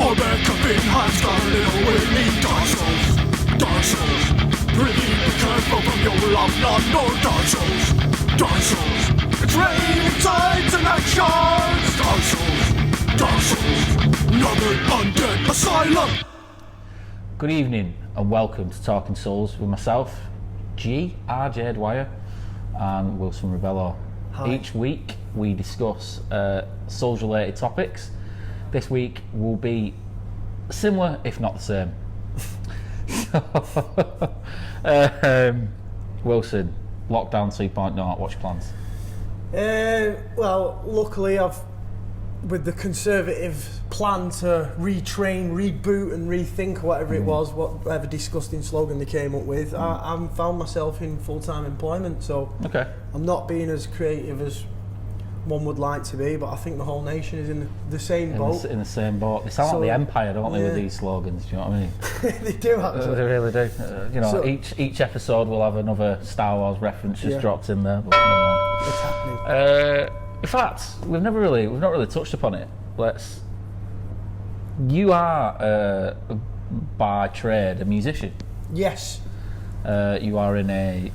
Or back up in high started with me. Dark Souls, Dark Souls. Really be careful from your love, not no Dark Souls, Dark Souls. It's raining tides and actions. Dark Souls, Dark Souls. Another undead asylum. Good evening and welcome to Talking Souls with myself, GRJDWYER, and Wilson Rebello. Hi. Each week we discuss Souls related topics. This week will be similar, if not the same. Wilson, lockdown 2.0, what's your plans? Well, luckily with the Conservative plan to retrain, reboot and rethink whatever it was, whatever disgusting slogan they came up with, I found myself in full-time employment, so Okay. I'm not being as creative as one would like to be, but I think the whole nation is in the same boat. In the same boat. They sound So, like the Empire, don't they, with yeah. these slogans, do you know what I mean? They do actually. They really do. So- each episode will have another Star Wars reference just Yeah. dropped in there. But never mind. It's happening. In fact, we've not really touched upon it. You are by trade a musician. Yes. You are in a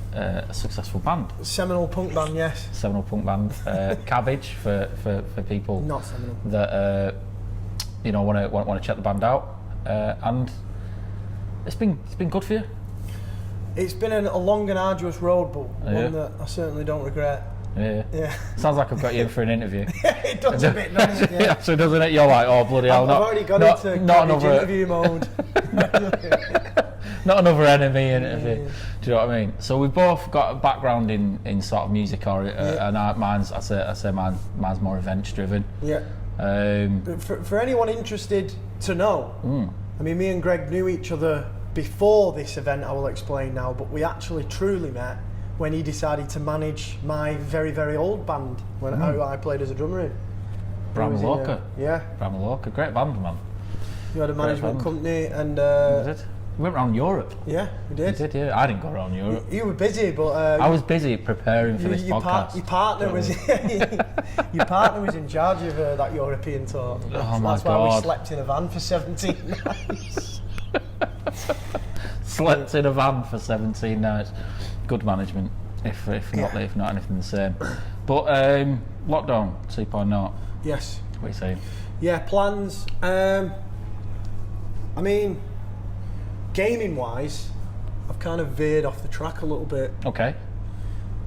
successful band, Seminole punk band, yes. seminal punk band, Cabbage for people Not seminole. that want to check the band out, and it's been good for you. It's been a long and arduous road, but Yeah. one that I certainly don't regret. Yeah. Yeah. Sounds like I've got you in for an interview. It does a bit, doesn't it? Yeah. So doesn't it? You're like, oh bloody hell! I've already got into interview mode. Not another enemy interview. Yeah. Do you know what I mean? So we've both got a background in sort of music, and mine's mine's more events driven. Yeah. But for anyone interested to know, I mean, me and Greg knew each other before this event. I will explain now, but we actually truly met when he decided to manage my very, very old band when I played as a drummer in. Bramaloka. Yeah. Bramaloka, great band, man. You had a management band. company and... We went around Europe. Yeah, we did. We did, yeah. I didn't go around Europe. You were busy, but... I was busy preparing for this podcast. Your partner was your partner was in charge of that European tour. Oh my That's why we God. slept in a van for 17 nights. Slept in a van for 17 nights. Good management, if not anything the same. But lockdown 2.0. Yes. What are you saying? Yeah, plans. I mean, gaming wise, I've kind of veered off the track a little bit. Okay.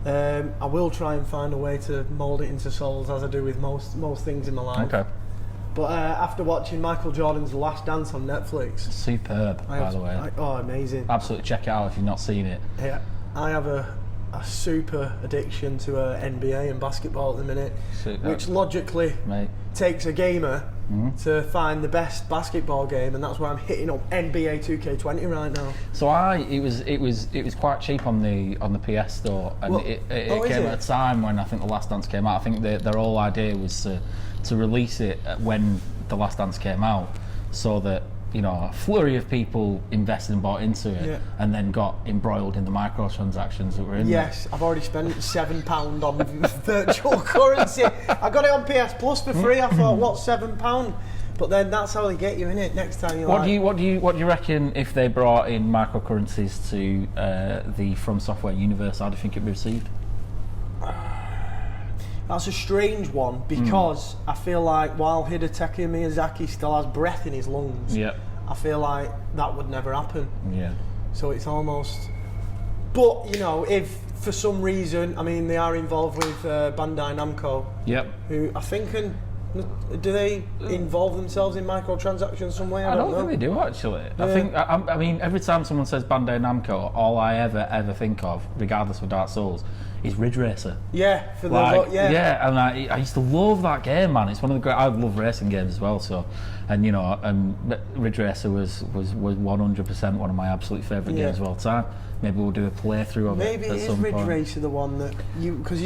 I will try and find a way to mould it into Souls, as I do with most things in my life. Okay. But after watching Michael Jordan's The Last Dance on Netflix, Superb, by the way. Amazing. Absolutely check it out if you've not seen it. Yeah, I have a super addiction to NBA and basketball at the minute, which logically takes a gamer to find the best basketball game, and that's why I'm hitting up NBA 2K20 right now. So it was quite cheap on the PS store, and it came at a time when I think The Last Dance came out. I think their whole idea was to release it when The Last Dance came out, so that a flurry of people invested and bought into it, and then got embroiled in the microtransactions that were in there. Yes, I've already spent £7 on virtual currency. I got it on PS Plus for free. I thought, what's £7? But then that's how they get you in it. Next time What do you reckon if they brought in microcurrencies to the From Software universe? How do you think it'd be received? That's a strange one, because I feel like while Hidetaka Miyazaki still has breath in his lungs, I feel like that would never happen. Yeah. So it's almost... But, if for some reason, I mean, they are involved with Bandai Namco, who I think do they involve themselves in microtransactions some way? I don't know. think they do, actually. Yeah. I mean, every time someone says Bandai Namco, all I ever think of, regardless of Dark Souls, is Ridge Racer. Yeah, for the and I used to love that game, man. It's one of the great. I love racing games as well. So, and Ridge Racer was 100% one of my absolute favourite games of all time. Maybe we'll do a playthrough of it at some point. Maybe it is Ridge Racer the one that because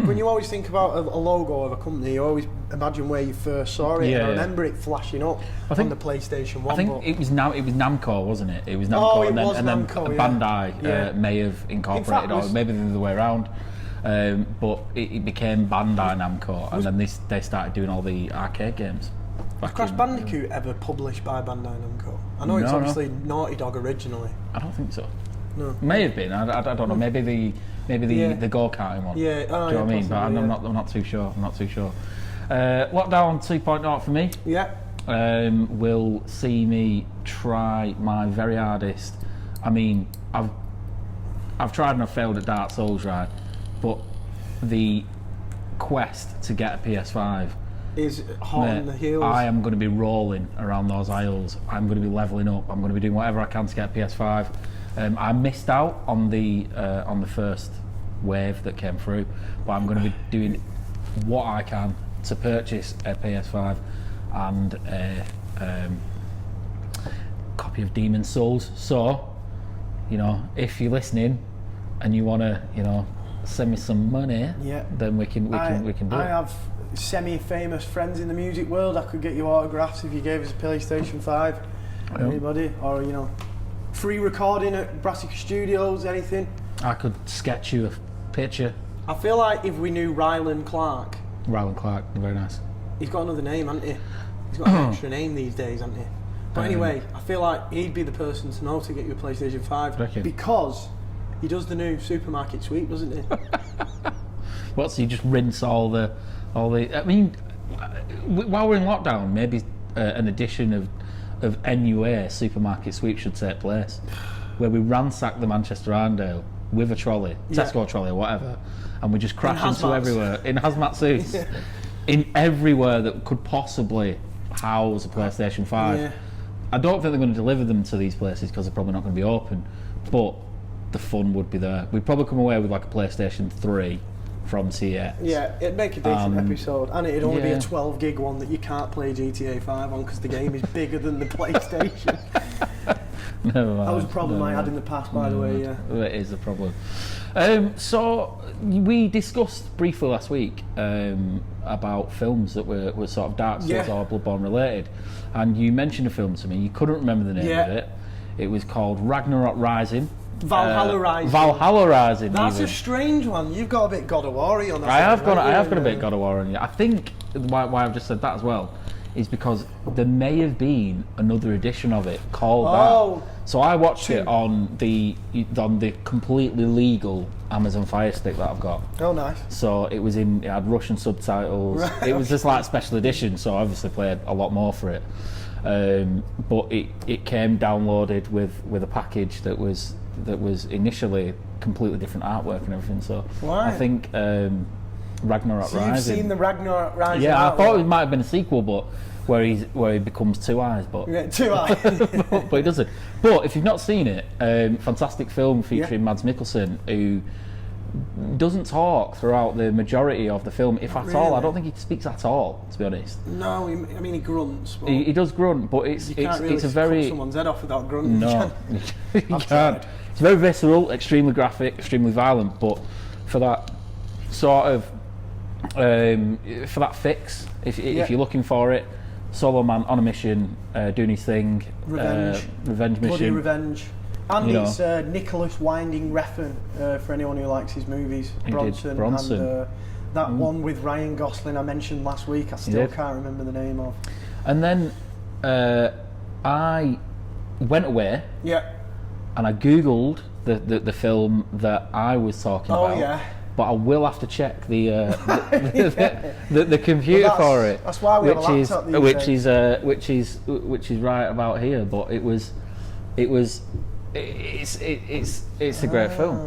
when you always think about a logo of a company, you always imagine where you first saw it. And I remember it flashing up on the PlayStation 1. I think it was Namco, wasn't it? It was Namco, and then Bandai may have incorporated it, or maybe the other way around. But it became Bandai Namco, and then they started doing all the arcade games. Crash Bandicoot ever published by Bandai Namco? I know it's obviously Naughty Dog originally. I don't think so. No. May have been. I don't know. Maybe the go-karting one. Yeah. Do you know what I mean? But I'm not too sure. Lockdown 2.0 for me. Yeah. Will see me try my very hardest. I mean, I've tried and I've failed at Dark Souls, right? But the quest to get a PS5 is hot on the heels. I am going to be rolling around those aisles. I'm going to be leveling up. I'm going to be doing whatever I can to get a PS5. I missed out on the first wave that came through, but I'm going to be doing what I can to purchase a PS5 and a copy of Demon's Souls. So, if you're listening and you want to, send me some money, then we can do it. I have semi-famous friends in the music world. I could get you autographs if you gave us a PlayStation 5. Anybody, or free recording at Brassica Studios, anything. I could sketch you a picture. I feel like if we knew Ryland Clark, very nice. He's got another name, hasn't he? He's got an extra name these days, hasn't he? But anyway, I feel like he'd be the person to know to get you a PlayStation 5 because he does the new supermarket sweep, doesn't he? What? So you just rinse all the? I mean, while we're in lockdown, maybe an edition of NUA supermarket sweep should take place, where we ransack the Manchester Arndale with a trolley, Tesco trolley or whatever, and we just crash into everywhere in hazmat suits, in everywhere that could possibly house a PlayStation 5. Yeah. I don't think they're going to deliver them to these places because they're probably not going to be open, but the fun would be there. We'd probably come away with like a PlayStation 3 from CX. Yeah, it'd make a decent episode, and it'd only be a 12 gig one that you can't play GTA 5 on because the game is bigger than the PlayStation. Never mind. That was a problem I had in the past, by the way. Yeah, it is a problem. So we discussed briefly last week about films that were sort of Dark Souls or Bloodborne related, and you mentioned a film to me. You couldn't remember the name of it. It was called Ragnarok Rising. Valhalla Rising. Valhalla Rising. That's a strange one. You've got a bit God of War on that. I have got a bit God of War on you. I think why I've just said that as well is because there may have been another edition of it called that. So I watched it on the completely legal Amazon Fire Stick that I've got. Oh, nice. So it had Russian subtitles. Right. It was just like special edition, so I obviously played a lot more for it. But it came downloaded with a package that was initially completely different artwork and everything. So I think Ragnarok Rising. You've seen the Ragnarok Rising? Yeah, I thought it might have been a sequel, but where he becomes two eyes, but two eyes. but he doesn't. But if you've not seen it, fantastic film featuring Mads Mikkelsen, who doesn't talk throughout the majority of the film, if at all. I don't think he speaks at all, to be honest. No, I mean he grunts. But he does grunt, but it's a very cut someone's head off without grunting. No, you can't. It's very visceral, extremely graphic, extremely violent. But for that sort of for that fix, if you're looking for it, solo man on a mission, doing his thing, revenge mission, bloody revenge. And it's Nicholas Winding Refn, for anyone who likes his movies. Bronson. And that one with Ryan Gosling I mentioned last week, I still can't remember the name of. And then I went away and I googled the film that I was talking about. But I will have to check the computer for it. That's why we have a laptop these days. Which is right about here. But it's a great film.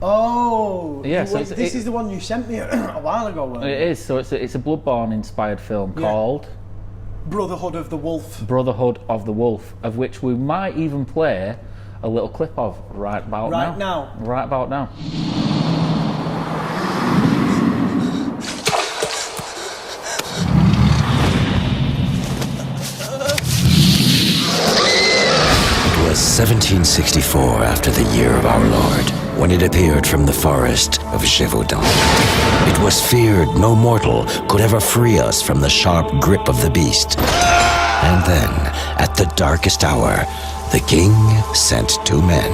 Oh, yeah. So this is the one you sent me a while ago. Wasn't it? It is. So it's a Bloodborne inspired film called Brotherhood of the Wolf. Brotherhood of the Wolf, of which we might even play a little clip of right about now. Right about now. It was 1764 after the year of our Lord, when it appeared from the forest of Gévaudan. It was feared no mortal could ever free us from the sharp grip of the beast. And then, at the darkest hour, the king sent two men.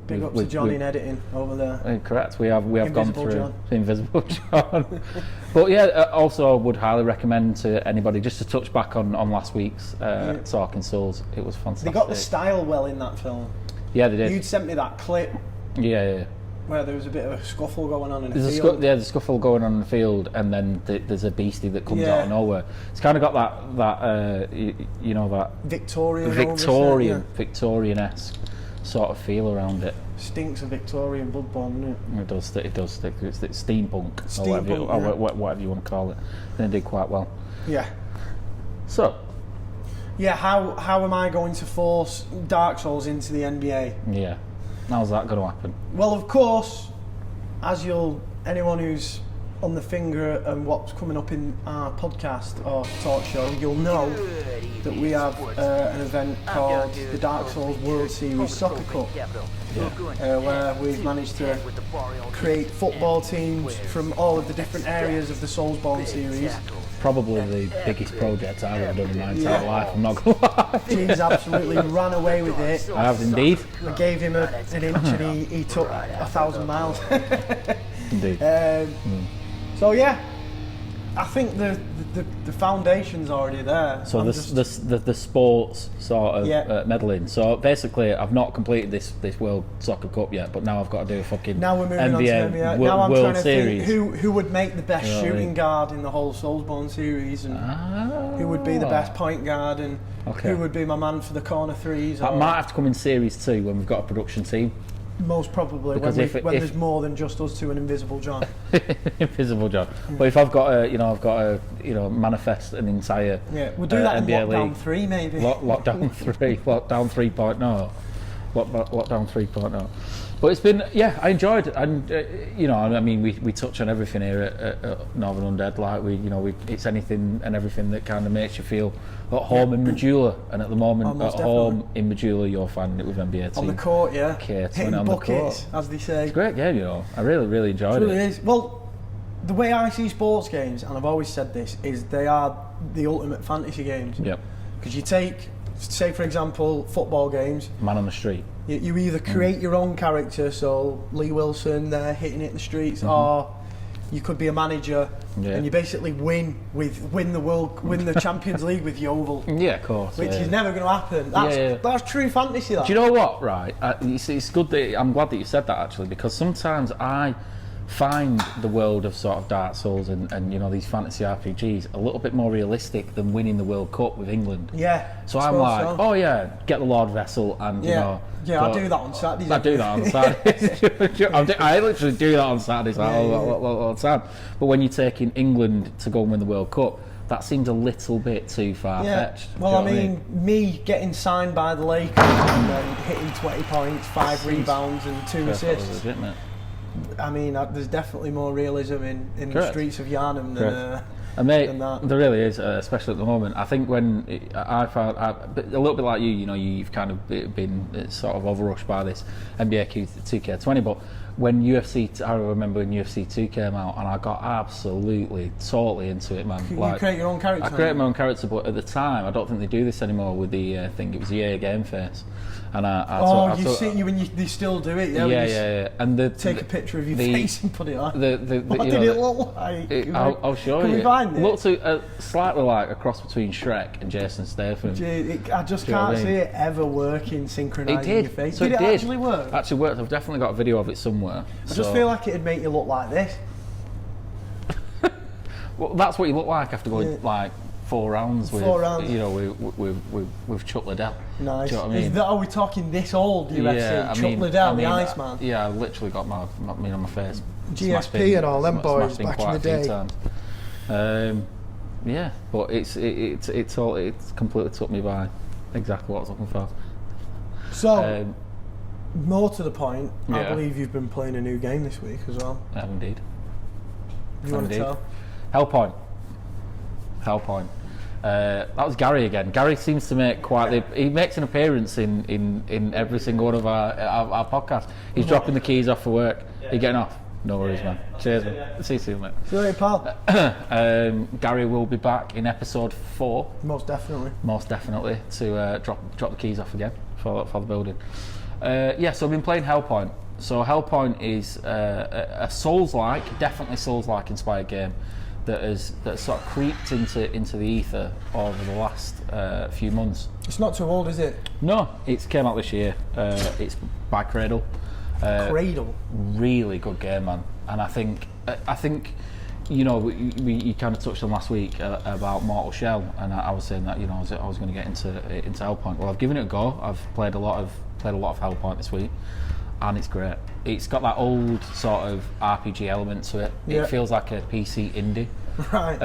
Big up to John in editing over there. Correct. We have gone through John. Invisible John. But yeah, also would highly recommend to anybody just to touch back on last week's Talking Souls. It was fantastic. They got the style well in that film. Yeah, they did. You'd sent me that clip. Yeah. Where there was a bit of a scuffle going on in the field. There's a scuffle going on in the field, and then there's a beastie that comes out of nowhere. It's kind of got that Victorian-esque sort of feel around it. Stinks of Victorian bloodborne, doesn't it? It does. It's steampunk, or whatever you want to call it. They did quite well. Yeah. So. Yeah, how am I going to force Dark Souls into the NBA? Yeah. How's that going to happen? Well, of course, anyone who's on the finger and what's coming up in our podcast or talk show, you'll know that we have an event called the Dark Souls World Series Soccer Cup, where we've managed to create football teams from all of the different areas of the Soulsborne series. Probably the biggest project I've ever done in my entire life, I'm not going to lie. He's absolutely ran away with it. I have indeed. I gave him an inch and he took 1,000 miles. Indeed. So yeah, I think the foundation's already there. So the sports sort of meddling. So basically, I've not completed this World Soccer Cup yet, but now I've got to do a fucking now we're moving NBA on to NBA. World Now I'm trying to Series. think who would make the best shooting guard in the whole Soulsborne series, and who would be the best point guard, and who would be my man for the corner threes. That might have to come in Series 2 when we've got a production team. Most probably, because when there's more than just us two and Invisible John. Invisible John. But if I've got to, manifest an entire we'll do that NBA in Lockdown 3 maybe. Lockdown 3, Lockdown 3.0, Lockdown 3.0. But it's been, I enjoyed it, and we touch on everything here at Northern Undead, like it's anything and everything that kind of makes you feel at home in Medulla, and at the moment home in Medulla you're finding it with NBA team. On the court, hitting on buckets, the court. As they say. It's a great game, I really enjoyed it. It really is. Well, the way I see sports games, and I've always said this, is they are the ultimate fantasy games. Yep. Because you take, say for example, football games. Man on the street. You either create your own character, so Lee Wilson there hitting it in the streets, or you could be a manager and you basically win the Champions League with Yeovil. Yeah, of course. Which is never going to happen. That's true fantasy. That. Do you know what? Right, it's good that I'm glad that you said that actually, because sometimes I find the world of sort of Dark Souls and these fantasy RPGs a little bit more realistic than winning the World Cup with England. Yeah. So I'm like, get the Lord Vessel and I do that on Saturdays. I do that on Saturdays. I literally do that on Saturdays all the time. But when you're taking England to go and win the World Cup, that seems a little bit too far-fetched. Well, I mean, me getting signed by the Lakers and then hitting 20 points, 5 rebounds and 2 assists. Isn't it? I mean, there's definitely more realism in the streets of Yarnham than that. There really is, especially at the moment. I think when I found, a little bit like you've kind of been sort of overrushed by this NBA 2K20, but when I remember when UFC 2 came out, and I got absolutely, totally into it, man. You create your own character? I created my own character, but at the time, I don't think they do this anymore with the thing. It was EA Game Face. And they still do it, yeah. And take a picture of your face and put it on. What did it look like? I'll show you. Can we find it? Looked slightly like a cross between Shrek and Jason Statham. I just can't see it ever working, synchronising your face. So did it actually work? Actually worked. I've definitely got a video of it somewhere. I just feel like it'd make you look like this. Well, that's what you look like after going like 4 rounds with Chuck Liddell. Nice. Do you know what I mean? Are we talking this old UFC? Chuck Liddell, the Iceman. Yeah, I literally got my on my face. GSP and all them boys back in the day. Yeah, but it's completely took me by exactly what I was looking for. So, more to the point, I believe you've been playing a new game this week as well. I have indeed. You want to tell? Hellpoint. That was Gary again. Gary seems to make he makes an appearance in every single one of our podcasts. He's dropping the keys off for work. You getting off? No worries, man. Cheers, man. See you soon, mate. See you later, pal. Gary will be back in episode 4. Most definitely. To drop the keys off again for the building. So I've been playing Hellpoint. So Hellpoint is a Souls-like, definitely Souls-like inspired game that sort of creeped into the ether over the last few months. It's not too old, is it? No, it came out this year. It's by Cradle. Cradle? Really good game, man. And I think you know, you kind of touched on last week about Mortal Shell, and I was saying that, you know, I was going to get into Hellpoint. Well, I've given it a go. I've played a lot of Hellpoint this week, and it's great. It's got that old sort of RPG element to it. Yeah. It feels like a PC indie, right?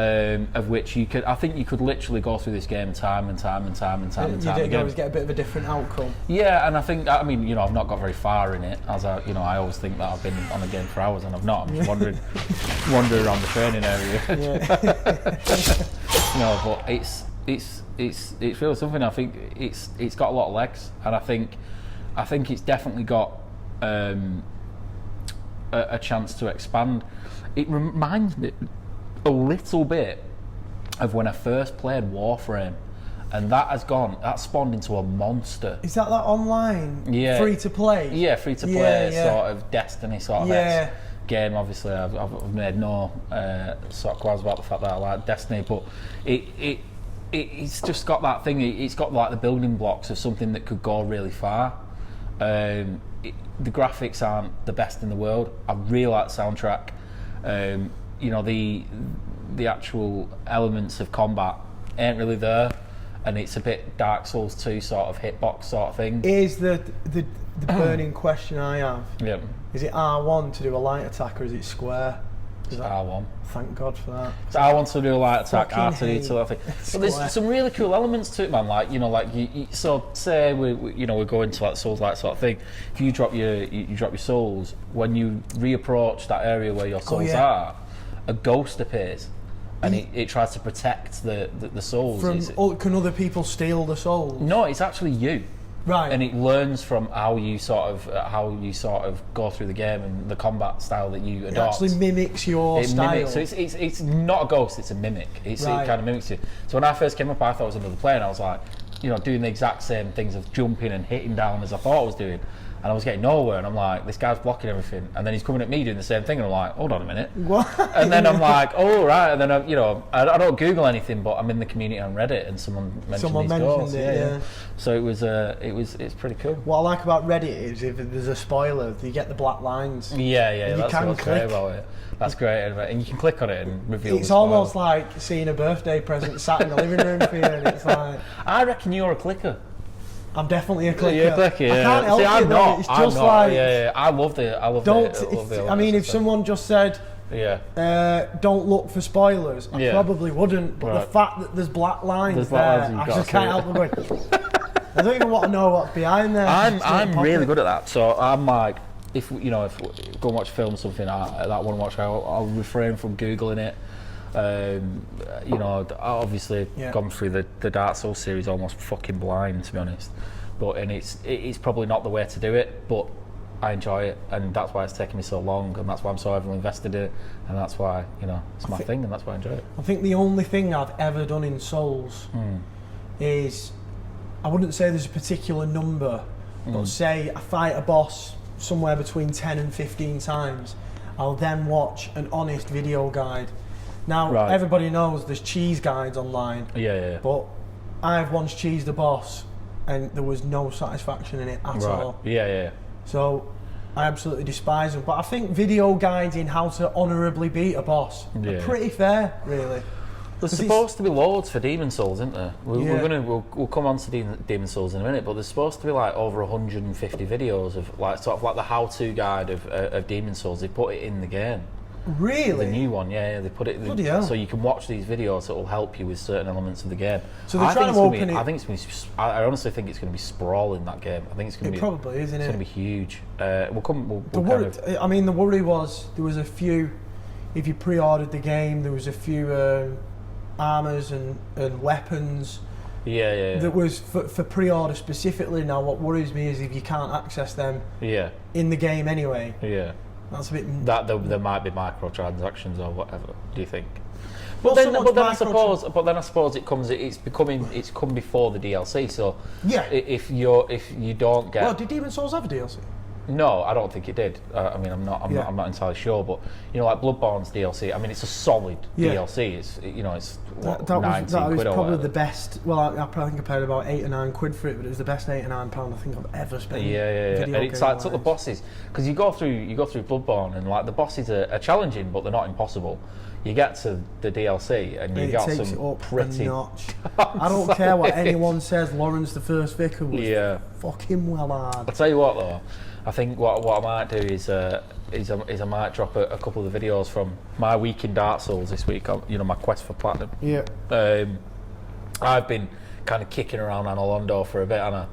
Of which I think you could literally go through this game time and time again. You always get a bit of a different outcome. Yeah, and I mean, you know, I've not got very far in it, as I always think that I've been on the game for hours, and I've not. I'm just wandering around the training area. Yeah. No, but it's really something. I think it's got a lot of legs, and I think it's definitely got a chance to expand. It reminds me a little bit of when I first played Warframe, and that spawned into a monster. Is that online? Yeah. Free to play? Yeah, free to play, sort of Destiny sort of game. Obviously, I've made no sort of qualms about the fact that I like Destiny, but it's just got that thing. It's got like the building blocks of something that could go really far. The graphics aren't the best in the world. I really like the soundtrack. You know, the actual elements of combat ain't really there, and it's a bit Dark Souls 2 sort of hitbox sort of thing. Is the burning question I have? Yeah. Is it R1 to do a light attack, or is it square? It's R1. Thank God for that. It's R1 to do a light attack, R2 to that thing. But there's some really cool elements to it, man. Like, you know, like so say we're going to like Souls-like sort of thing. If you drop your souls, when you reapproach that area where your souls are, a ghost appears, and it tries to protect the souls. Can other people steal the souls? No, it's actually you. Right. And it learns from how you sort of go through the game and the combat style that you adopt. It actually mimics your style. Mimics, so it's not a ghost, it's a mimic. It kind of mimics you. So when I first came up, I thought it was another player, and I was like, you know, doing the exact same things of jumping and hitting down as I thought I was doing. And I was getting nowhere, and I'm like, this guy's blocking everything, and then he's coming at me doing the same thing, and I'm like, hold on a minute. What? And then I'm like, oh right, and then I don't Google anything, but I'm in the community on Reddit, and someone mentioned these ghosts. Yeah. So it's pretty cool. What I like about Reddit is if there's a spoiler, you get the black lines. Yeah, that's what's great about it. That's great, and you can click on it and reveal. It's almost like seeing a birthday present sat in the living room for you, and it's like. I reckon you're a clicker. I'm definitely a clicker. You're a clicker, yeah. I can't help it. I'm not. It's just like. Yeah. I love it. I mean, if someone just said. Don't look for spoilers. I probably wouldn't, but the fact that there's black lines I just can't help but going. I don't even want to know what's behind there. I'm really good at that. So I'm like, if we go and watch a film, something that I want to watch, I'll refrain from googling it. You know, I obviously gone through the Dark Souls series almost fucking blind, to be honest. And it's probably not the way to do it, but I enjoy it, and that's why it's taken me so long, and that's why I'm so heavily invested in it, and that's why, you know, it's my thing, and that's why I enjoy it. I think the only thing I've ever done in Souls is, I wouldn't say there's a particular number, but say I fight a boss somewhere between 10 and 15 times, I'll then watch an honest video guide. Now, everybody knows there's cheese guides online, but I've once cheesed a boss, and there was no satisfaction in it at all. So I absolutely despise them. But I think video guides in how to honourably beat a boss are pretty fair, really. There's supposed to be loads for Demon Souls, isn't there? We'll come on to Demon Souls in a minute, but there's supposed to be like over 150 videos of like sort of like the how-to guide of Demon Souls. They put it in the game. Really? The new one, they put it. Bloody hell. So you can watch these videos that will help you with certain elements of the game. So they're trying to open it. I honestly think it's going to be sprawling, that game. I think it's going to be. It probably is, isn't it? It's going to be huge. I mean, the worry was there was a few. If you pre-ordered the game, there was a few armors and weapons. That was for pre-order specifically. Now, what worries me is if you can't access them. In the game anyway. That's a bit. That there might be microtransactions or whatever. Do you think? But then I suppose it's come before the DLC. So yeah, if you don't get. Well, did Demon's Souls have a DLC? No, I don't think it did. I mean, I'm not entirely sure, but like Bloodborne's DLC. I mean, it's a solid DLC. It's that was probably the best. Well, I probably think I paid about £8 or £9 for it, but it was the best £8 or £9 I think I've ever spent. Yeah. And it's like took the bosses, because you go through Bloodborne, and like the bosses are challenging, but they're not impossible. You get to the DLC and you got some pretty notch. I don't care what anyone says. Lawrence the First Vicar was fucking well hard. I'll tell you what though. I think what I might do is I might drop a couple of the videos from my week in Dark Souls this week. My quest for platinum. Yeah. I've been kind of kicking around Analondo for a bit, Anna,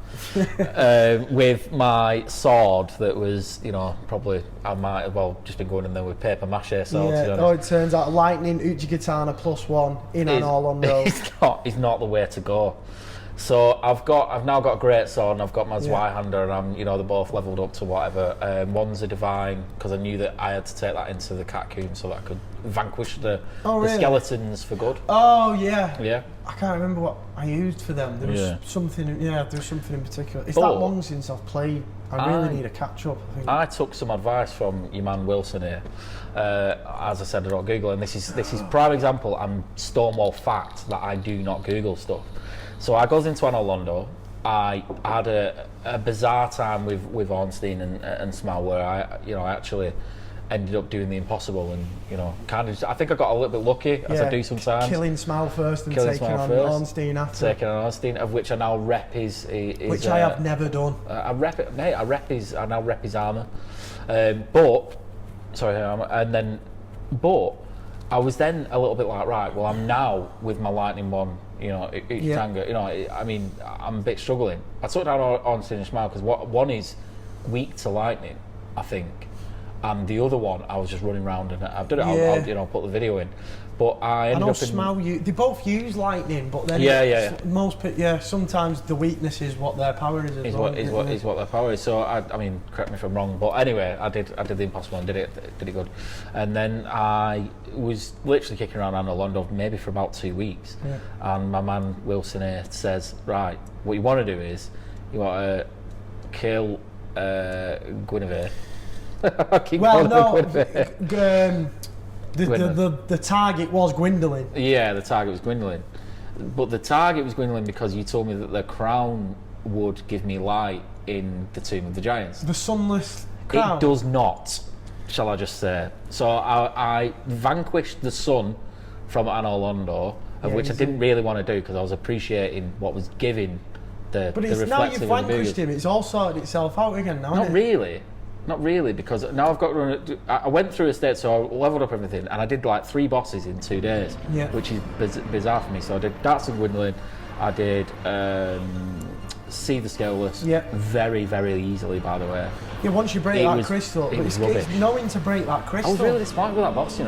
with my sword that was, probably I might have just been going in there with paper mache sword. Yeah. It turns out lightning Uchigatana +1 in Analondo. It's not the way to go. So I've now got a great sword, and I've got my Zweihander, and they're both leveled up to whatever. One's a divine, because I knew that I had to take that into the Catacomb so that I could vanquish the skeletons for good. Oh yeah. Yeah. I can't remember what I used for them. There was something. Yeah, there was something in particular. It's that long since I've played. I really need a catch up. I took some advice from your man Wilson here. As I said, I don't Google, and this is prime example and stonewall fact that I do not Google stuff. So I goes into Analondo. I had a bizarre time with Ornstein and Smell, where I actually ended up doing the impossible, and kind of I think I got a little bit lucky, as I do sometimes. Killing Smell first and taking on Ornstein after. Taking on Ornstein, of which I now rep his which I have never done. I rep it, mate. I now rep his armour. But I was then a little bit like, right, well, I'm now with my lightning one, Uchitanga, I mean, I'm a bit struggling. I took down Ornstein and Smile because one is weak to lightning, I think, and the other one I was just running around, and I've done it. I'll put the video in. But I ended up they both use lightning, but then sometimes the weakness is what their power is. What their power is. So I mean, correct me if I'm wrong, but anyway, I did the impossible and did it good. And then I was literally kicking around Analondo maybe for about 2 weeks, and my man Wilson here says, right, what you want to do is you want to kill Guinevere. The target was Gwendolyn. Yeah, the target was Gwendolyn. But the target was Gwendolyn because you told me that the crown would give me light in the Tomb of the Giants. The sunless crown? It does not, shall I just say. So I vanquished the sun from Analondo, of which I didn't really want to do because I was appreciating what was giving the reflective. But now you've vanquished him, it's all sorted itself out again now, Not really. Not really, because now I've got to run. I went through a state, so I leveled up everything, and I did like 3 bosses in 2 days, which is bizarre for me. So I did Darts and Gwendolyn, I did See the Scaleless, very, very easily, by the way. Yeah, once you break that crystal, it's knowing to break that crystal. I was really disappointed with that boss,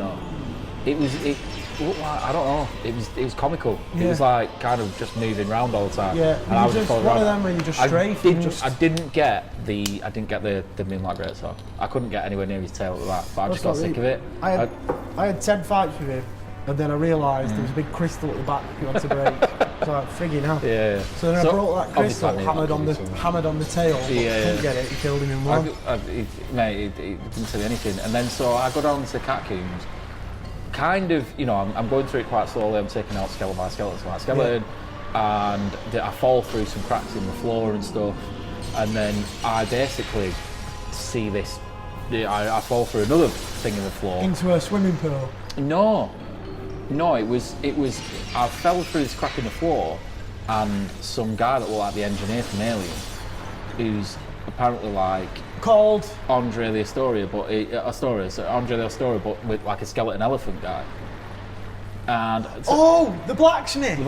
It looked like, I don't know, it was comical. It was like kind of just moving around all the time. Yeah, and I was just one of them where you just strafe. I didn't get the Moonlight Greatsword. I couldn't get anywhere near his tail with that, but I just got sick of it. I had 10 fights with him, and then I realised there was a big crystal at the back you had to break. So I figured out. Yeah. So then I broke that crystal, hammered on the tail, but couldn't get it, and killed him in one. It didn't say anything. And then so I go down to Catacombs. Kind of, I'm going through it quite slowly. I'm taking out skeleton by skeleton, and I fall through some cracks in the floor and stuff. And then I basically see this. I fall through another thing in the floor into a swimming pool. No, it was. I fell through this crack in the floor, and some guy that looked like the engineer from Alien, who's apparently like called Andre the Astoria, but Andre the Astoria, but with like a skeleton elephant guy. And the blacksmith.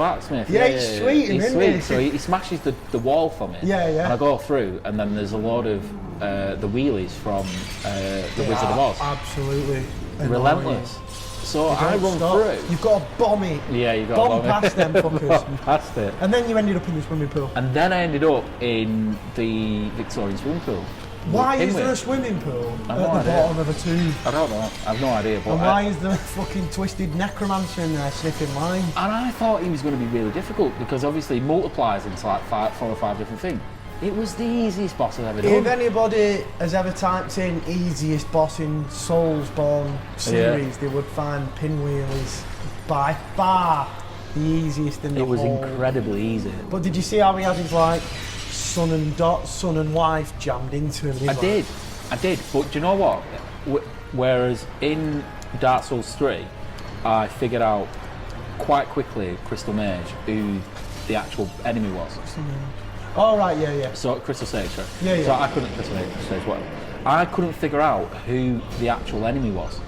Yeah, he's sweet. He's sweet. So he smashes the wall for me. Yeah. And I go through, and then there's a load of the wheelies from the Wizard of Oz. Absolutely relentless. So I run through. You've got to bomb it. Yeah, you've got to bomb past them fuckers. Bomb past it. And then you ended up in the swimming pool. And then I ended up in the Victorian swimming pool. Why is there a swimming pool at the bottom of a tube? I don't know. I've no idea. But and why is there a fucking twisted necromancer in there sniffing lime? And I thought he was going to be really difficult because obviously he multiplies into like 4 or 5 different things. It was the easiest boss I've ever done. If anybody has ever typed in easiest boss in Soulsborne series, they would find Pinwheel is by far the easiest in the whole. It was incredibly easy. But did you see how he had his like son and wife jammed into him? I did. But do you know what? Whereas in Dark Souls 3, I figured out quite quickly Crystal Mage who the actual enemy was. Oh right, yeah. So Crystal Sage, sorry. Yeah. So I couldn't Crystal Sage, whatever. I couldn't figure out who the actual enemy was.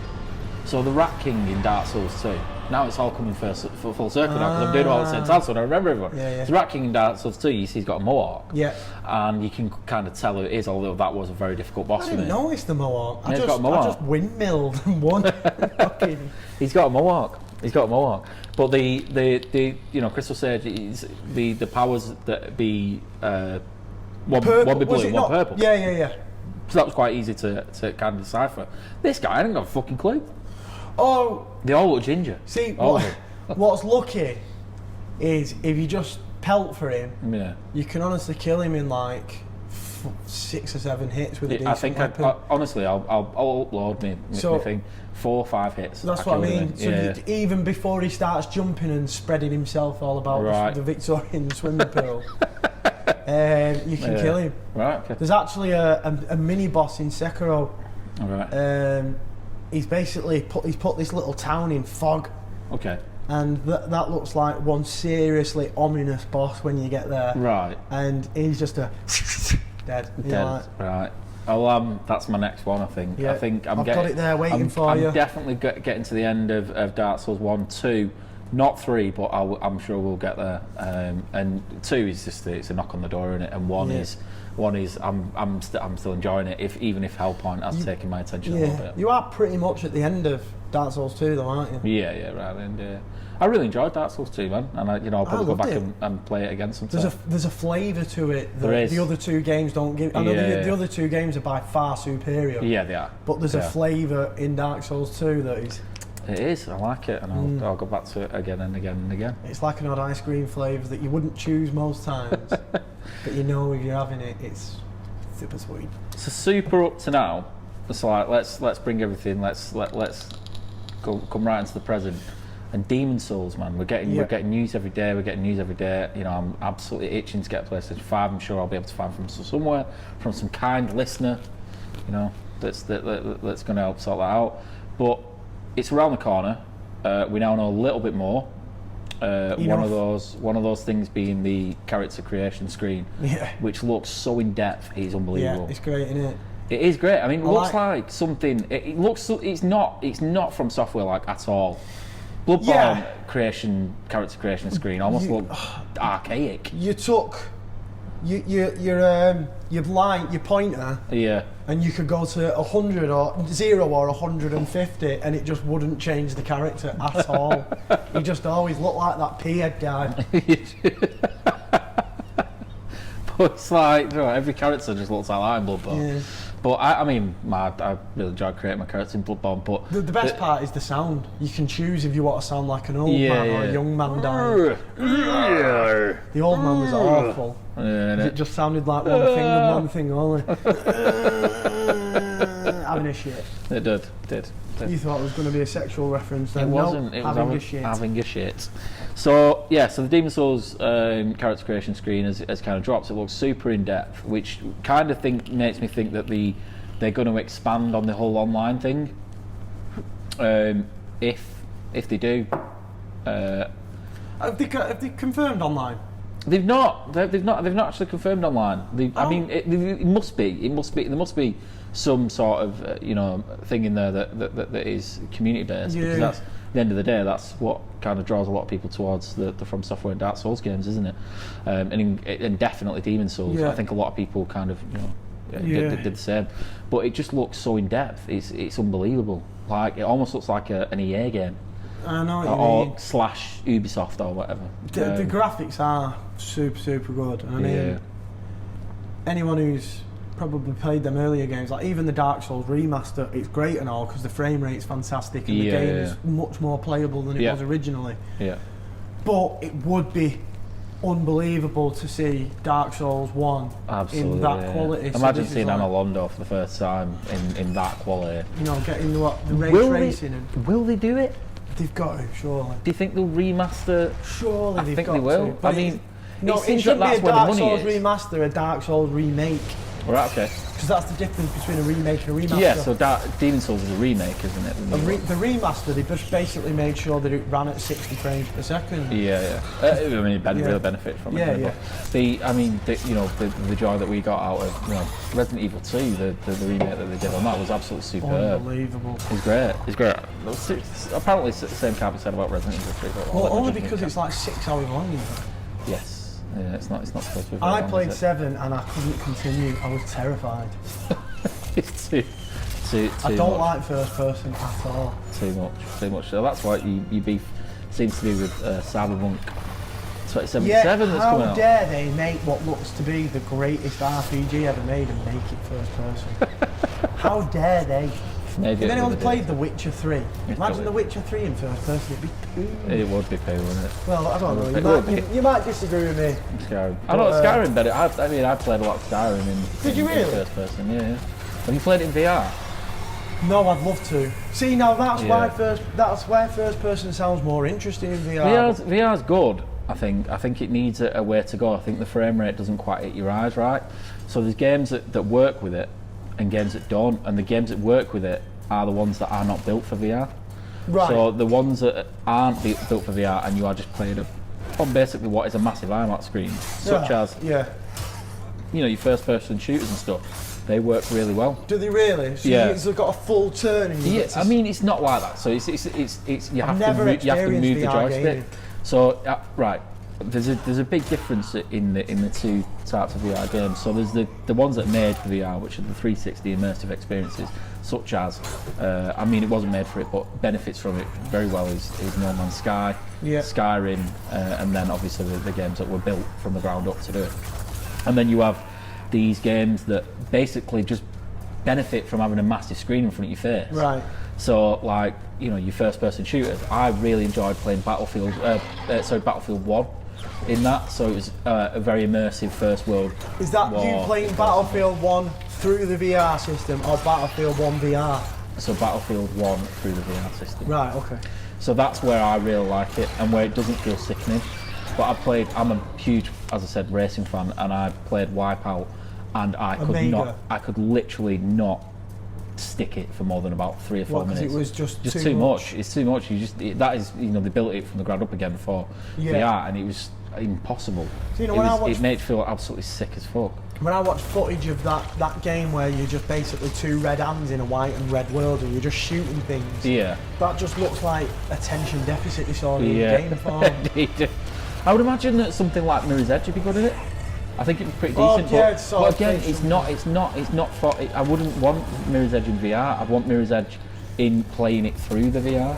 So the Rat King in Dark Souls 2. Now it's all coming full circle now because I'm doing it all at the same time, so I don't remember everyone. Yeah. The Rat King in Dark Souls 2, you see he's got a mohawk. Yeah. And you can kind of tell who it is, although that was a very difficult boss for me. I didn't know it's the mohawk. I just windmilled and won. He's got a mohawk. But the Crystal Sage is the powers that be one be blue, one purple. Yeah. So that was quite easy to kind of decipher. This guy, I didn't got a fucking clue. Oh, they all look ginger. See, what's lucky is if you just pelt for him, you can honestly kill him in like 6 or 7 hits with a decent weapon. Honestly, I'll upload me thing. 4 or 5 hits. That's what I mean. So even before he starts jumping and spreading himself all about the Victorian swimming pool, you can kill him. Right. Okay. There's actually a mini boss in Sekiro. All right. He's basically put this little town in fog. Okay. And that looks like one seriously ominous boss when you get there. Right. And he's just dead. Right. Oh, that's my next one, I think. Yeah, I've got it there waiting for you. I'm definitely getting to the end of Dark Souls 1, 2, not 3, but I'm sure we'll get there. And 2 is just it's a knock on the door, isn't it? And 1 is I'm still enjoying it, even if Hellpoint has taken my attention a little bit. You are pretty much at the end of Dark Souls 2, though, aren't you? Yeah, right. And I really enjoyed Dark Souls 2, man. And I'll probably go back and play it again sometime. There's a flavour to it that there is. The other 2 games don't give. I know the other 2 games are by far superior. Yeah, they are. But there's a flavour in Dark Souls 2 that is. It is. I like it, and I'll go back to it again and again and again. It's like an odd ice cream flavour that you wouldn't choose most times, but you know if you're having it, it's super sweet. So super up to now. So like, let's bring everything. Let's come right into the present. And Demon Souls, man, we're getting news every day. You know, I'm absolutely itching to get a PlayStation 5. I'm sure I'll be able to find from somewhere, from some kind listener, you know, that's going to help sort that out. But it's around the corner. We now know a little bit more. One of those things being the character creation screen, which looks so in depth. It's unbelievable. Yeah, it's great, isn't it? It is great. I mean, it looks like something. It looks. It's not from software like at all. Bloodborne character creation screen almost looked archaic. You took your pointer, and you could go to 100 or 0 or 150, and it just wouldn't change the character at all. He just always looked like that P-head guy. But it's like, you know, every character just looks like that in Bloodborne. Yeah. But I mean, I really enjoy creating my character in Bloodborne. But the best part is the sound. You can choose if you want to sound like an old man or a young man dying. The old man was awful. It just sounded like one thing and one thing only. Having a shit. It did. You thought it was going to be a sexual reference then? It wasn't. It was having a shit. So the Demon Souls character creation screen has kind of dropped. It looks super in depth, which kind of makes me think that they're going to expand on the whole online thing. If they do, have they confirmed online? They've not. They've not actually confirmed online. I mean, it must be. There must be some sort of thing in there that is community based. Because that's at the end of the day, that's what kind of draws a lot of people towards the From Software and Dark Souls games, isn't it? And definitely Demon Souls. I think a lot of people kind of did the same. But it just looks so in depth. It's unbelievable. Like it almost looks like an EA game. I know what you mean. / Ubisoft or whatever. The graphics are super good. I mean, anyone who's probably played them earlier games, like even the Dark Souls remaster, it's great and all because the frame rate's fantastic and the game is much more playable than it was originally. Yeah. But it would be unbelievable to see Dark Souls 1 in that quality. Imagine seeing Amaozn for the first time in that quality. You know, getting the ray tracing. Will they do it? They've got to, surely. Do you think they'll remaster? Surely I they've think got they will. to. But I mean, no, it seems shouldn't that's be a where Dark the money Souls is. remaster, a Dark Souls remake. Right, okay. Because that's the difference between a remake and a remaster. Yeah, so Demon Souls is a remake, isn't it? The remaster, they just basically made sure that it ran at 60 frames per second. Yeah. I mean, it really benefit from it. Yeah. The joy that we got out of Resident Evil 2, the remake that they did on that was absolutely superb. Unbelievable. It's great. Apparently, the same can't be said about Resident Evil 3. Well, only because it's like 6 hours long, isn't it? Yes. Yeah, it's not supposed to be very I long, played 7 and I couldn't continue. I was terrified. It's too I don't much. like first person at all. Too much. So that's why you beef seems to be with Cyberpunk 2077 that's coming out. How dare they make what looks to be the greatest RPG ever made and make it first person? How dare they? Maybe if anyone's played The Witcher 3, imagine The Witcher 3 in first person, it'd be poo. It would be poo, wouldn't it? Well, I don't know, you might disagree with me. Skyrim. I know Skyrim better. I played a lot of Skyrim in first person, yeah. Have you played it in VR? No, I'd love to. See, now that's why first person sounds more interesting in VR. VR's good, I think. I think it needs a way to go. I think the frame rate doesn't quite hit your eyes right. So there's games that work with it and games that don't, and the games that work with it are the ones that are not built for VR. Right. So the ones that aren't built for VR and you are just playing on basically what is a massive IMAX screen, such as your first person shooters and stuff, they work really well. Do they really? So you've got a full turn and I mean, it's not like that. So it's you have to move the joystick. Gaming. So right. There's a big difference in the two types of VR games. So there's the ones that are made for VR, which are the 360 immersive experiences, such as it wasn't made for it, but benefits from it very well is No Man's Sky, Skyrim, and then obviously the games that were built from the ground up to do it. And then you have these games that basically just benefit from having a massive screen in front of your face. Right. So like your first person shooters, I really enjoyed playing Battlefield 1. In that, so it was a very immersive first world. Is that you playing Battlefield 1 through the VR system or Battlefield 1 VR? So Battlefield 1 through the VR system. Right, okay. So that's where I really like it and where it doesn't feel sickening. But I'm a huge, as I said, racing fan, and I played Wipeout, and I could literally not stick it for more than about 3 or 4 minutes. It was just too much. It's too much. That is they built it from the ground up again for VR, and it was impossible. So, it made it feel absolutely sick as fuck. When I watched footage of that game where you're just basically 2 red hands in a white and red world and you're just shooting things, that just looks like attention deficit disorder in game form. I would imagine that something like Mirror's Edge would be good at it. I think it'd be pretty decent, but again, it's not for. I wouldn't want Mirror's Edge in VR. I'd want Mirror's Edge in playing it through the VR.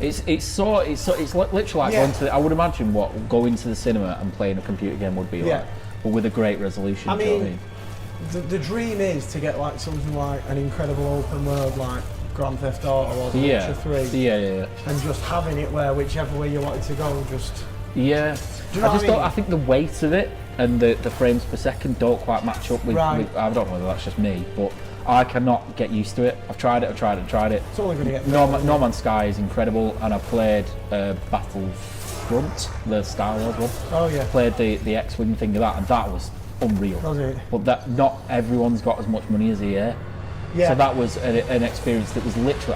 It's literally like going to. I would imagine what going to the cinema and playing a computer game would be like, but with a great resolution. I do you know what I mean? The dream is to get like something like an incredible open world like Grand Theft Auto or The Witcher 3. Yeah. And just having it where whichever way you wanted to go, just. Yeah. Do you know I think the weight of it and the frames per second don't quite match up with. I don't know whether that's just me, but I cannot get used to it. I've tried it. It's only going to get better. No Man's Sky is incredible, and I played Battlefront, the Star Wars one. Oh yeah. Played the X-Wing thing of that, and that was unreal. Was it? But that not everyone's got as much money as EA. Yeah. So that was an experience that was literally.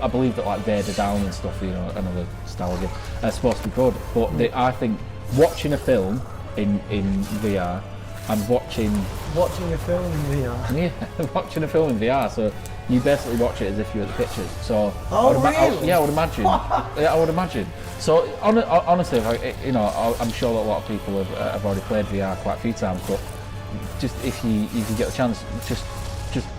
I believe that like Vader Down and stuff, another Star Wars game, supposed to be good. But I think watching a film in VR and watching a film in VR. Yeah, watching a film in VR. So you basically watch it as if you were at the pictures. So really? I would imagine. I would imagine. So honestly, I'm sure that a lot of people have already played VR quite a few times. But just if you get the chance, just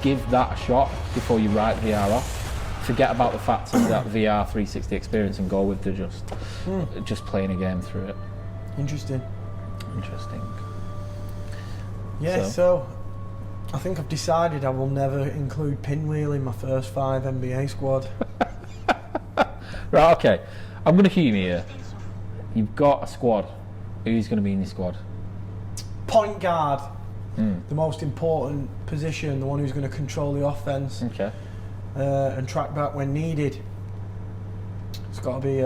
give that a shot before you write VR off. Forget about the fact of that VR 360 experience and go with just playing a game through it. Interesting. Interesting. Yeah, so I think I've decided I will never include Pinwheel in my first 5 NBA squad. Right, okay. I'm going to humour you. You've got a squad. Who's going to be in your squad? Point guard. The most important position, the one who's going to control the offense. Okay. And track back when needed. It's got to be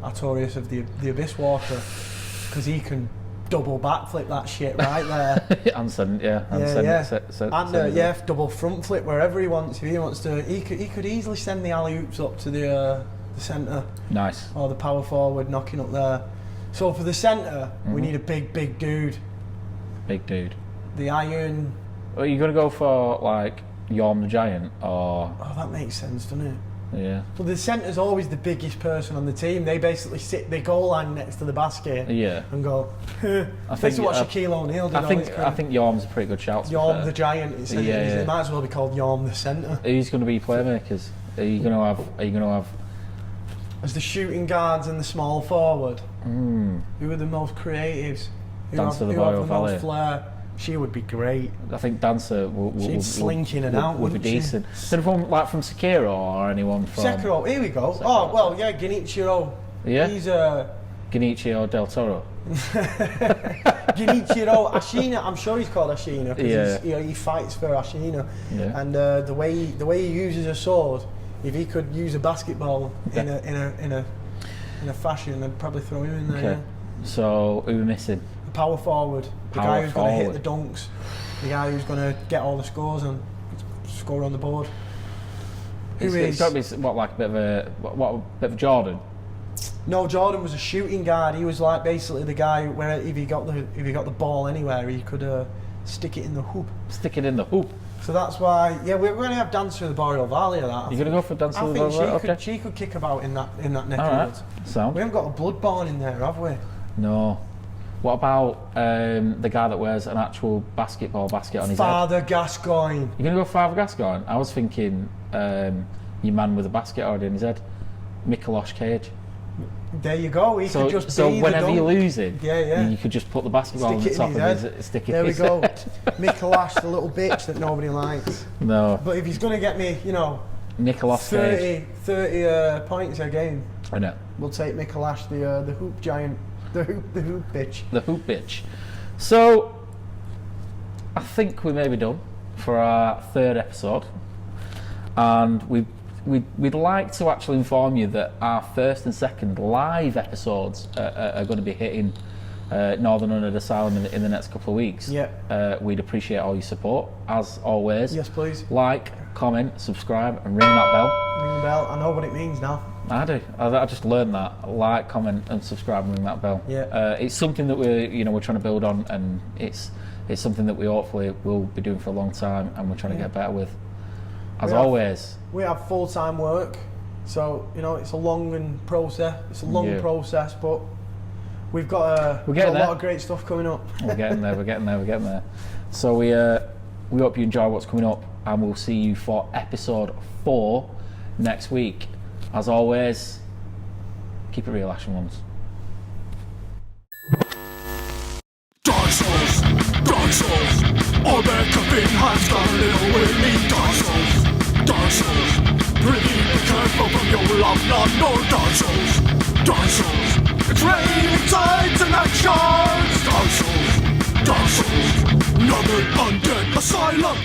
Artorias of the Abyss Walker, because he can double backflip that shit right there. And send, double front flip wherever he wants. If he wants to, he could easily send the alley oops up to the centre. Nice. Or the power forward knocking up there. So for the centre, we need a big dude. Big dude. The iron. Are you going to go for like Yorm the Giant or? Oh, that makes sense, doesn't it? Yeah. Well, the centre's always the biggest person on the team. They basically sit the goal line next to the basket. Yeah. And go. This is what Shaquille O'Neal did. I think Yorm's a pretty good shout. Yorm the Giant. It might as well be called Yorm the Centre. Who's going to be playmakers? Are you going to have? As the shooting guards and the small forward. Who are the most creatives? Who have the most flair? She would be great. I think Dancer she'd slink in and out. Would be decent. So from Sekiro or anyone from Sekiro? Here we go. Sekiro. Oh well, yeah, Genichiro. Yeah. He's Genichiro del Toro. Genichiro Ashina. I'm sure he's called Ashina because he fights for Ashina. Yeah. And the way he uses a sword, if he could use a basketball in a fashion, I'd probably throw him in there. Okay. Yeah. So who are we missing? The power forward. The guy who's going to hit the dunks. The guy who's going to get all the scores and score on the board. It's got to be like a bit of a Jordan. No, Jordan was a shooting guard. He was like basically the guy where if he got the ball anywhere, he could stick it in the hoop. Stick it in the hoop. So that's why, we're going to have Dancer of the Boreal Valley of that. You're going to go for Dancer of the Boreal Valley? I think she could kick about in that neck of woods. Sound. We haven't got a Bloodborne in there, have we? No. What about the guy that wears an actual basketball basket on his head? Father Gascoigne. You're going to go Father Gascoigne? I was thinking your man with a basket already on his head. Mikolosh Cage. There you go. He could just so be whenever the you're losing, you could just put the basketball on the top of his stick it in his head. There we go. Mikolosh, the little bitch that nobody likes. No. But if he's going to get me, Mikolosh 30 points a game, I know. We'll take Mikolosh, the hoop giant, the hoop bitch. The hoop bitch. So, I think we may be done for our 3rd episode, and we'd like to actually inform you that our 1st and 2nd live episodes are going to be hitting Northern Undead Asylum in the next couple of weeks. Yeah. We'd appreciate all your support, as always. Yes, please. Like, comment, subscribe, and ring that bell. Ring the bell. I know what it means now. I do. I just learned that. Like, comment, and subscribe, and ring that bell. Yeah. It's something that we're trying to build on, and it's something that we hopefully will be doing for a long time, and we're trying to get better with. As always. We have full-time work, so it's a long process. It's a long process, but we've got a lot of great stuff coming up. We're getting there. So we hope you enjoy what's coming up, and we'll see you for episode 4 next week. As always, keep it real, Action Ones. Dark Souls, all that caffeine has started with me. Dark Souls, pretty be careful from your love, not no Dark Souls, it's raining tides and actions. Dark Souls, Northern Undead Asylum.